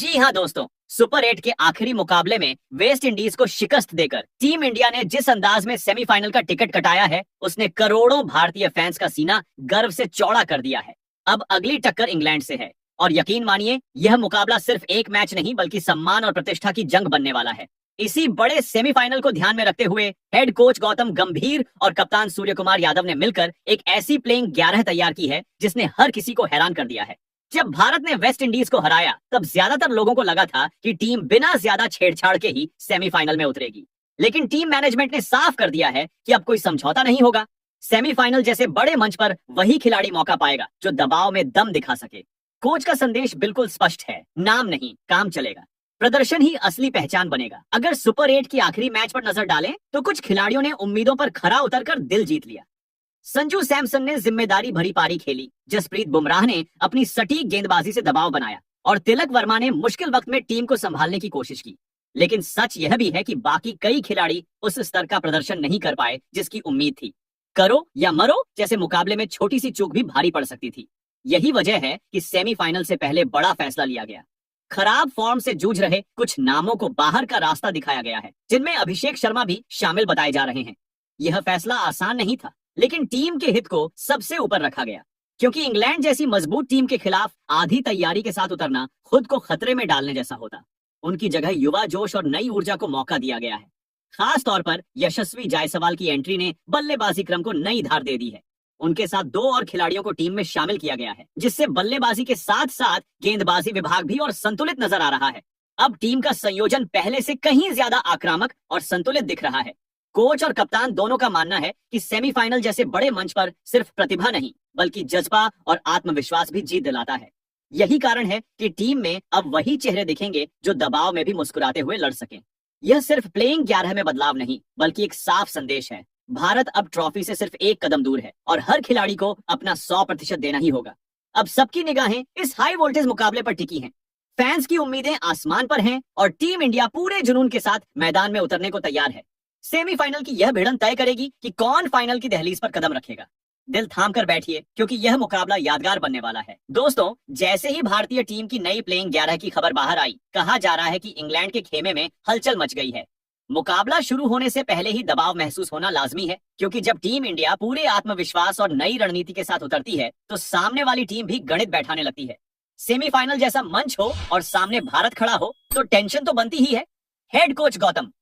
जी हाँ दोस्तों, सुपर 8 के आखिरी मुकाबले में वेस्ट इंडीज को शिकस्त देकर टीम इंडिया ने जिस अंदाज में सेमीफाइनल का टिकट कटाया है, उसने करोड़ों भारतीय फैंस का सीना गर्व से चौड़ा कर दिया है। अब अगली टक्कर इंग्लैंड से है और यकीन मानिए, यह मुकाबला सिर्फ एक मैच नहीं बल्कि सम्मान और प्रतिष्ठा की जंग बनने वाला है। इसी बड़े सेमीफाइनल को ध्यान में रखते हुए हेड कोच गौतम गंभीर और कप्तान सूर्य कुमार यादव ने मिलकर एक ऐसी प्लेइंग 11 तैयार की है जिसने हर किसी को हैरान कर दिया है। जब भारत ने वेस्ट इंडीज को हराया, तब ज्यादातर लोगों को लगा था कि टीम बिना ज्यादा छेड़छाड़ के ही सेमीफाइनल में उतरेगी। लेकिन टीम मैनेजमेंट ने साफ कर दिया है कि अब कोई समझौता नहीं होगा। सेमीफाइनल जैसे बड़े मंच पर वही खिलाड़ी मौका पाएगा जो दबाव में दम दिखा सके। कोच का संदेश बिल्कुल स्पष्ट है, नाम नहीं, काम चलेगा। प्रदर्शन ही असली पहचान बनेगा। अगर सुपर 8 की आखिरी मैच पर नजर डालें, तो कुछ खिलाड़ियों ने उम्मीदों पर खरा उतरकर दिल जीत लिया। संजू सैमसन ने जिम्मेदारी भरी पारी खेली, जसप्रीत बुमराह ने अपनी सटीक गेंदबाजी से दबाव बनाया और तिलक वर्मा ने मुश्किल वक्त में टीम को संभालने की कोशिश की। लेकिन सच यह भी है कि बाकी कई खिलाड़ी उस स्तर का प्रदर्शन नहीं कर पाए जिसकी उम्मीद थी। करो या मरो जैसे मुकाबले में छोटी सी चूक भी भारी पड़ सकती थी। यही वजह है कि सेमीफाइनल से पहले बड़ा फैसला लिया गया। खराब फॉर्म से जूझ रहे कुछ नामों को बाहर का रास्ता दिखाया गया है, जिनमें अभिषेक शर्मा भी शामिल बताए जा रहे हैं। यह फैसला आसान नहीं था, लेकिन टीम के हित को सबसे ऊपर रखा गया, क्योंकि इंग्लैंड जैसी मजबूत टीम के खिलाफ आधी तैयारी के साथ उतरना खुद को खतरे में डालने जैसा होता। उनकी जगह युवा जोश और नई ऊर्जा को मौका दिया गया है। खास तौर पर यशस्वी जायसवाल की एंट्री ने बल्लेबाजी क्रम को नई धार दे दी है। उनके साथ दो और खिलाड़ियों को टीम में शामिल किया गया है, जिससे बल्लेबाजी के साथ साथ गेंदबाजी विभाग भी और संतुलित नजर आ रहा है। अब टीम का संयोजन पहले से कहीं ज्यादा आक्रामक और संतुलित दिख रहा है। कोच और कप्तान दोनों का मानना है कि सेमीफाइनल जैसे बड़े मंच पर सिर्फ प्रतिभा नहीं बल्कि जज्बा और आत्मविश्वास भी जीत दिलाता है। यही कारण है कि टीम में अब वही चेहरे दिखेंगे जो दबाव में भी मुस्कुराते हुए लड़ सकें। यह सिर्फ प्लेइंग 11 में बदलाव नहीं बल्कि एक साफ संदेश है। भारत अब ट्रॉफी से सिर्फ एक कदम दूर है और हर खिलाड़ी को अपना 100% देना ही होगा। अब सबकी निगाहें इस हाई वोल्टेज मुकाबले पर टिकी हैं। फैंस की उम्मीदें आसमान पर हैं और टीम इंडिया पूरे जुनून के साथ मैदान में उतरने को तैयार है। सेमीफाइनल की यह भिड़ंत तय करेगी कि कौन फाइनल की दहलीज पर कदम रखेगा। दिल थाम कर बैठिए, क्योंकि यह मुकाबला यादगार बनने वाला है। दोस्तों, जैसे ही भारतीय टीम की नई प्लेइंग 11 की खबर बाहर आई, कहा जा रहा है कि इंग्लैंड के खेमे में हलचल मच गई है। मुकाबला शुरू होने से पहले ही दबाव महसूस होना लाजमी है, क्योंकि जब टीम इंडिया पूरे आत्मविश्वास और नई रणनीति के साथ उतरती है, तो सामने वाली टीम भी गणित बैठाने लगती है। सेमीफाइनल जैसा मंच हो और सामने भारत खड़ा हो तो टेंशन तो बनती ही है। हेड कोच गौतम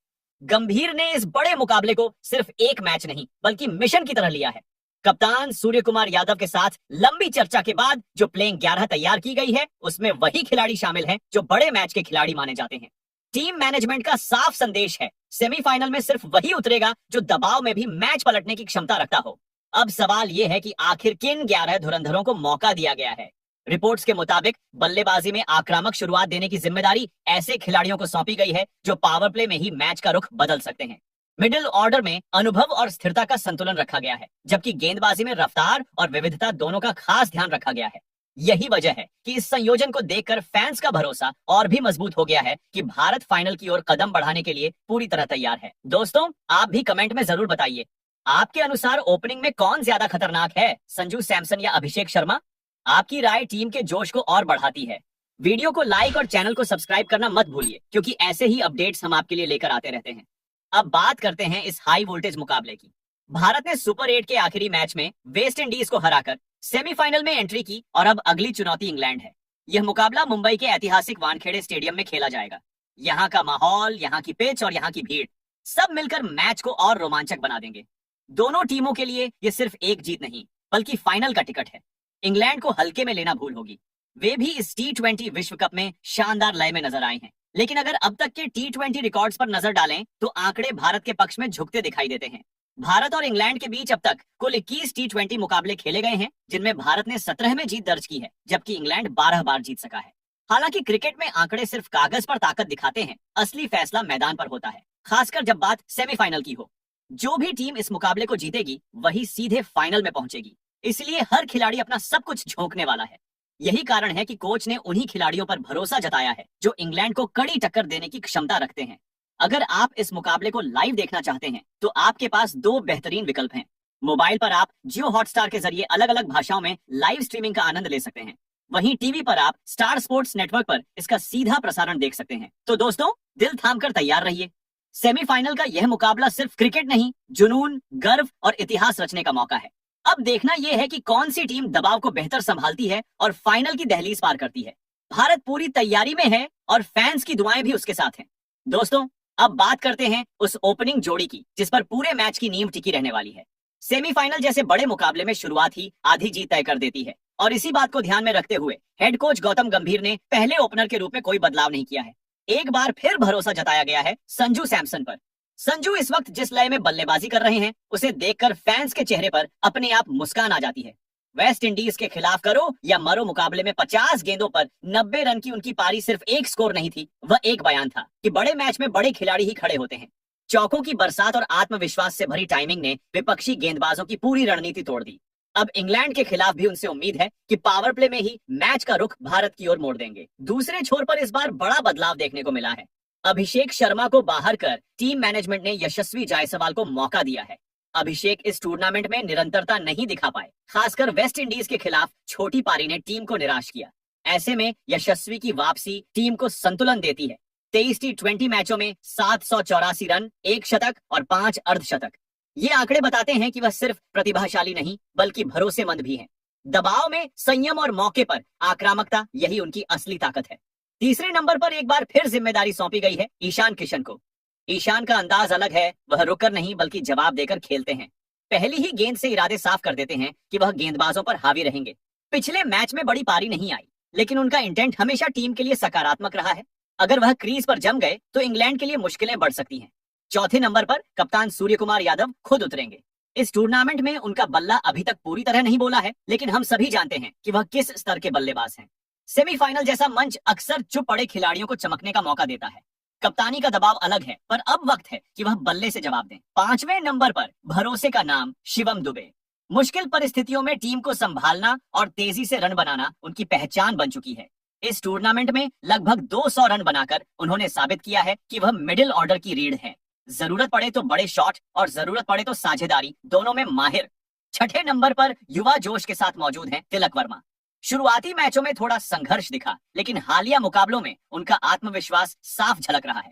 गंभीर ने इस बड़े मुकाबले को सिर्फ एक मैच नहीं बल्कि मिशन की तरह लिया है। कप्तान सूर्य कुमार यादव के साथ लंबी चर्चा के बाद जो प्लेइंग 11 तैयार की गई है, उसमें वही खिलाड़ी शामिल हैं जो बड़े मैच के खिलाड़ी माने जाते हैं। टीम मैनेजमेंट का साफ संदेश है, सेमीफाइनल में सिर्फ वही उतरेगा जो दबाव में भी मैच पलटने की क्षमता रखता हो। अब सवाल यह है कि आखिर किन 11 धुरंधरों को मौका दिया गया है। रिपोर्ट्स के मुताबिक बल्लेबाजी में आक्रामक शुरुआत देने की जिम्मेदारी ऐसे खिलाड़ियों को सौंपी गई है जो पावर प्ले में ही मैच का रुख बदल सकते हैं। मिडिल ऑर्डर में अनुभव और स्थिरता का संतुलन रखा गया है, जबकि गेंदबाजी में रफ्तार और विविधता दोनों का खास ध्यान रखा गया है। यही वजह है कि इस संयोजन को देखकर फैंस का भरोसा और भी मजबूत हो गया है कि भारत फाइनल की ओर कदम बढ़ाने के लिए पूरी तरह तैयार है। दोस्तों, आप भी कमेंट में जरूर बताइए, आपके अनुसार ओपनिंग में कौन ज्यादा खतरनाक है, संजू सैमसन या अभिषेक शर्मा? आपकी राय टीम के जोश को और बढ़ाती है। वीडियो को लाइक और चैनल को सब्सक्राइब करना मत भूलिए, क्योंकि ऐसे ही अपडेट्स हम आपके लिए लेकर आते रहते हैं। अब बात करते हैं इस हाई वोल्टेज मुकाबले की। भारत ने सुपर 8 के आखिरी मैच में वेस्ट इंडीज को हराकर सेमीफाइनल में एंट्री की और अब अगली चुनौती इंग्लैंड है। यह मुकाबला मुंबई के ऐतिहासिक वानखेड़े स्टेडियम में खेला जाएगा। यहाँ का माहौल, यहाँ की पिच और यहाँ की भीड़ सब मिलकर मैच को और रोमांचक बना देंगे। दोनों टीमों के लिए यह सिर्फ एक जीत नहीं बल्कि फाइनल का टिकट है। इंग्लैंड को हल्के में लेना भूल होगी। वे भी इस T20 विश्व कप में शानदार लय में नजर आए हैं, लेकिन अगर अब तक के T20 रिकॉर्ड्स पर नजर डालें तो आंकड़े भारत के पक्ष में झुकते दिखाई देते हैं। भारत और इंग्लैंड के बीच अब तक कुल 21 T20 मुकाबले खेले गए हैं, जिनमें भारत ने 17 में जीत दर्ज की है, जबकि इंग्लैंड 12 बार जीत सका है। हालांकि क्रिकेट में आंकड़े सिर्फ कागज पर ताकत दिखाते हैं, असली फैसला मैदान पर होता है, खासकर जब बात सेमीफाइनल की हो। जो भी टीम इस मुकाबले को जीतेगी वही सीधे फाइनल में पहुंचेगी, इसलिए हर खिलाड़ी अपना सब कुछ झोंकने वाला है। यही कारण है कि कोच ने उन्हीं खिलाड़ियों पर भरोसा जताया है जो इंग्लैंड को कड़ी टक्कर देने की क्षमता रखते हैं। अगर आप इस मुकाबले को लाइव देखना चाहते हैं तो आपके पास दो बेहतरीन विकल्प हैं। मोबाइल पर आप जियो हॉटस्टार के जरिए अलग अलग भाषाओं में लाइव स्ट्रीमिंग का आनंद ले सकते हैं। वहीं टीवी पर आप स्टार स्पोर्ट्स नेटवर्क पर इसका सीधा प्रसारण देख सकते हैं। तो दोस्तों, दिल थाम कर तैयार रहिए। सेमीफाइनल का यह मुकाबला सिर्फ क्रिकेट नहीं, जुनून, गर्व और इतिहास रचने का मौका है। अब देखना यह है कि कौन सी टीम दबाव को बेहतर संभालती है और फाइनल की दहलीज पार करती है। भारत पूरी तैयारी में है और फैंस की दुआएं भी उसके साथ हैं। दोस्तों, अब बात करते हैं उस ओपनिंग जोड़ी की जिस पर पूरे मैच की नींव टिकी रहने वाली है। सेमीफाइनल जैसे बड़े मुकाबले में शुरुआत ही आधी जीत तय कर देती है और इसी बात को ध्यान में रखते हुए हेड कोच गौतम गंभीर ने पहले ओपनर के रूप में कोई बदलाव नहीं किया है। एक बार फिर भरोसा जताया गया है संजू सैमसन पर। संजू इस वक्त जिस लय में बल्लेबाजी कर रहे हैं उसे देखकर फैंस के चेहरे पर अपने आप मुस्कान आ जाती है। वेस्ट इंडीज के खिलाफ करो या मरो मुकाबले में 50 गेंदों पर 90 रन की उनकी पारी सिर्फ एक स्कोर नहीं थी, वह एक बयान था कि बड़े मैच में बड़े खिलाड़ी ही खड़े होते हैं। चौकों की बरसात और आत्मविश्वास से भरी टाइमिंग ने विपक्षी गेंदबाजों की पूरी रणनीति तोड़ दी। अब इंग्लैंड के खिलाफ भी उनसे उम्मीद है कि पावर प्ले में ही मैच का रुख भारत की ओर मोड़ देंगे। दूसरे छोर पर इस बार बड़ा बदलाव देखने को मिला है। अभिषेक शर्मा को बाहर कर टीम मैनेजमेंट ने यशस्वी जायसवाल को मौका दिया है। अभिषेक इस टूर्नामेंट में निरंतरता नहीं दिखा पाए, खासकर वेस्ट इंडीज के खिलाफ छोटी पारी ने टीम को निराश किया। ऐसे में यशस्वी की वापसी टीम को संतुलन देती है। 23 T20 मैचों में 784 रन, 1 शतक और 5 अर्धशतक। ये आंकड़े बताते हैं कि वह सिर्फ प्रतिभाशाली नहीं बल्कि भरोसेमंद भी हैं। दबाव में संयम और मौके पर आक्रामकता, यही उनकी असली ताकत है। तीसरे नंबर पर एक बार फिर जिम्मेदारी सौंपी गई है ईशान किशन को। ईशान का अंदाज अलग है, वह रुकर नहीं बल्कि जवाब देकर खेलते हैं। पहली ही गेंद से इरादे साफ कर देते हैं कि वह गेंदबाजों पर हावी रहेंगे। पिछले मैच में बड़ी पारी नहीं आई, लेकिन उनका इंटेंट हमेशा टीम के लिए सकारात्मक रहा है। अगर वह क्रीज पर जम गए तो इंग्लैंड के लिए मुश्किलें बढ़ सकती हैं। चौथे नंबर पर कप्तान सूर्य कुमार यादव खुद उतरेंगे। इस टूर्नामेंट में उनका बल्ला अभी तक पूरी तरह नहीं बोला है, लेकिन हम सभी जानते हैं कि वह किस स्तर के बल्लेबाज हैं। सेमीफाइनल जैसा मंच अक्सर चुप पड़े खिलाड़ियों को चमकने का मौका देता है। कप्तानी का दबाव अलग है, पर अब वक्त है कि वह बल्ले से जवाब दें। पांचवें नंबर पर भरोसे का नाम शिवम दुबे। मुश्किल परिस्थितियों में टीम को संभालना और तेजी से रन बनाना उनकी पहचान बन चुकी है। इस टूर्नामेंट में लगभग 200 रन बनाकर उन्होंने साबित किया है कि वह मिडिल ऑर्डर की रीढ़ है। जरूरत पड़े तो बड़े शॉट और जरूरत पड़े तो साझेदारी, दोनों में माहिर। छठे नंबर पर युवा जोश के साथ मौजूद हैं तिलक वर्मा। शुरुआती मैचों में थोड़ा संघर्ष दिखा, लेकिन हालिया मुकाबलों में उनका आत्मविश्वास साफ झलक रहा है।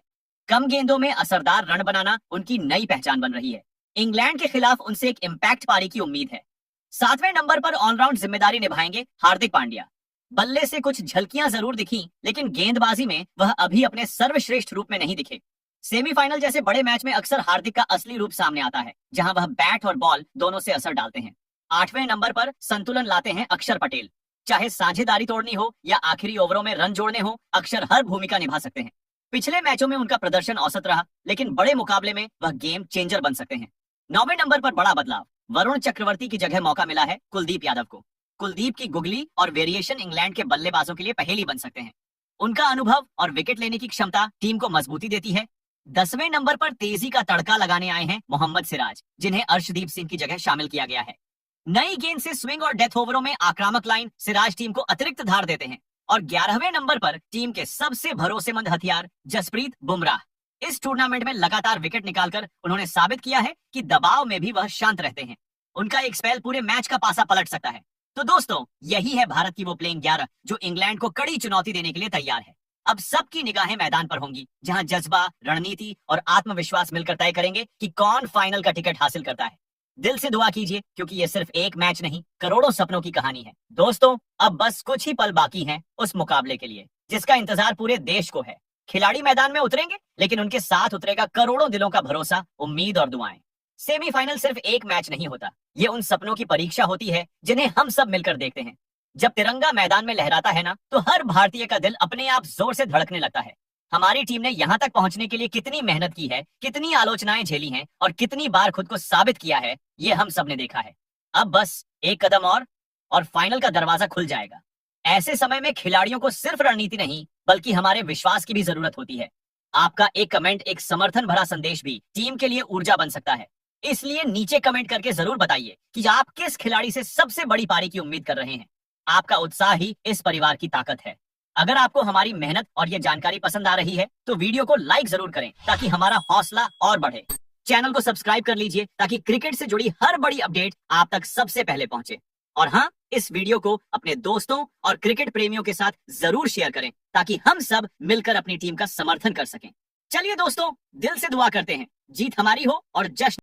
कम गेंदों में असरदार रन बनाना उनकी नई पहचान बन रही है। इंग्लैंड के खिलाफ उनसे एक इम्पैक्ट पारी की उम्मीद है। सातवें नंबर पर ऑलराउंड जिम्मेदारी निभाएंगे हार्दिक पांड्या। बल्ले से कुछ झलकियां जरूर दिखी, लेकिन गेंदबाजी में वह अभी अपने सर्वश्रेष्ठ रूप में नहीं दिखे। सेमीफाइनल जैसे बड़े मैच में अक्सर हार्दिक का असली रूप सामने आता है, जहां वह बैट और बॉल दोनों से असर डालते हैं। आठवें नंबर पर संतुलन लाते हैं अक्षर पटेल। चाहे साझेदारी तोड़नी हो या आखिरी ओवरों में रन जोड़ने हो, अक्षर हर भूमिका निभा सकते हैं। पिछले मैचों में उनका प्रदर्शन औसत रहा, लेकिन बड़े मुकाबले में वह गेम चेंजर बन सकते हैं। नौवें नंबर पर बड़ा बदलाव, वरुण चक्रवर्ती की जगह मौका मिला है कुलदीप यादव को। कुलदीप की गुगली और वेरिएशन इंग्लैंड के बल्लेबाजों के लिए पहेली बन सकते हैं। उनका अनुभव और विकेट लेने की क्षमता टीम को मजबूती देती है। 10वें नंबर पर तेजी का तड़का लगाने आए हैं मोहम्मद सिराज, जिन्हें अर्शदीप सिंह की जगह शामिल किया गया है। नई गेंद से स्विंग और डेथ ओवरों में आक्रामक लाइन सिराज टीम को अतिरिक्त धार देते हैं। और 11वें नंबर पर टीम के सबसे भरोसेमंद हथियार जसप्रीत बुमराह। इस टूर्नामेंट में लगातार विकेट निकालकर उन्होंने साबित किया है कि दबाव में भी वह शांत रहते हैं। उनका एक स्पेल पूरे मैच का पासा पलट सकता है। तो दोस्तों, यही है भारत की वो प्लेइंग 11 जो इंग्लैंड को कड़ी चुनौती देने के लिए तैयार है। अब सबकी निगाहें मैदान पर होंगी, जहां जज्बा, रणनीति और आत्मविश्वास मिलकर तय करेंगे कि कौन फाइनल का टिकट हासिल करता है। दिल से दुआ कीजिए, क्योंकि ये सिर्फ एक मैच नहीं, करोड़ों सपनों की कहानी है। दोस्तों, अब बस कुछ ही पल बाकी हैं उस मुकाबले के लिए जिसका इंतजार पूरे देश को है। खिलाड़ी मैदान में उतरेंगे, लेकिन उनके साथ उतरेगा करोड़ों दिलों का भरोसा, उम्मीद और दुआएं। सेमीफाइनल सिर्फ एक मैच नहीं होता, ये उन सपनों की परीक्षा होती है जिन्हें हम सब मिलकर देखते हैं। जब तिरंगा मैदान में लहराता है ना, तो हर भारतीय का दिल अपने आप जोर से धड़कने लगता है। हमारी टीम ने यहाँ तक पहुंचने के लिए कितनी मेहनत की है, कितनी आलोचनाएं झेली हैं और कितनी बार खुद को साबित किया है, ये हम सब ने देखा है। अब बस एक कदम और फाइनल का दरवाजा खुल जाएगा। ऐसे समय में खिलाड़ियों को सिर्फ रणनीति नहीं, बल्कि हमारे विश्वास की भी जरूरत होती है। आपका एक कमेंट, एक समर्थन भरा संदेश भी टीम के लिए ऊर्जा बन सकता है। इसलिए नीचे कमेंट करके जरूर बताइए कि आप किस खिलाड़ी से सबसे बड़ी पारी की उम्मीद कर रहे हैं। आपका उत्साह ही इस परिवार की ताकत है। अगर आपको हमारी मेहनत और ये जानकारी पसंद आ रही है तो वीडियो को लाइक जरूर करें, ताकि हमारा हौसला और बढ़े। चैनल को सब्सक्राइब कर लीजिए ताकि क्रिकेट से जुड़ी हर बड़ी अपडेट आप तक सबसे पहले पहुंचे। और हाँ, इस वीडियो को अपने दोस्तों और क्रिकेट प्रेमियों के साथ जरूर शेयर करें ताकि हम सब मिलकर अपनी टीम का समर्थन कर सकें। चलिए दोस्तों, दिल से दुआ करते हैं जीत हमारी हो और जश्न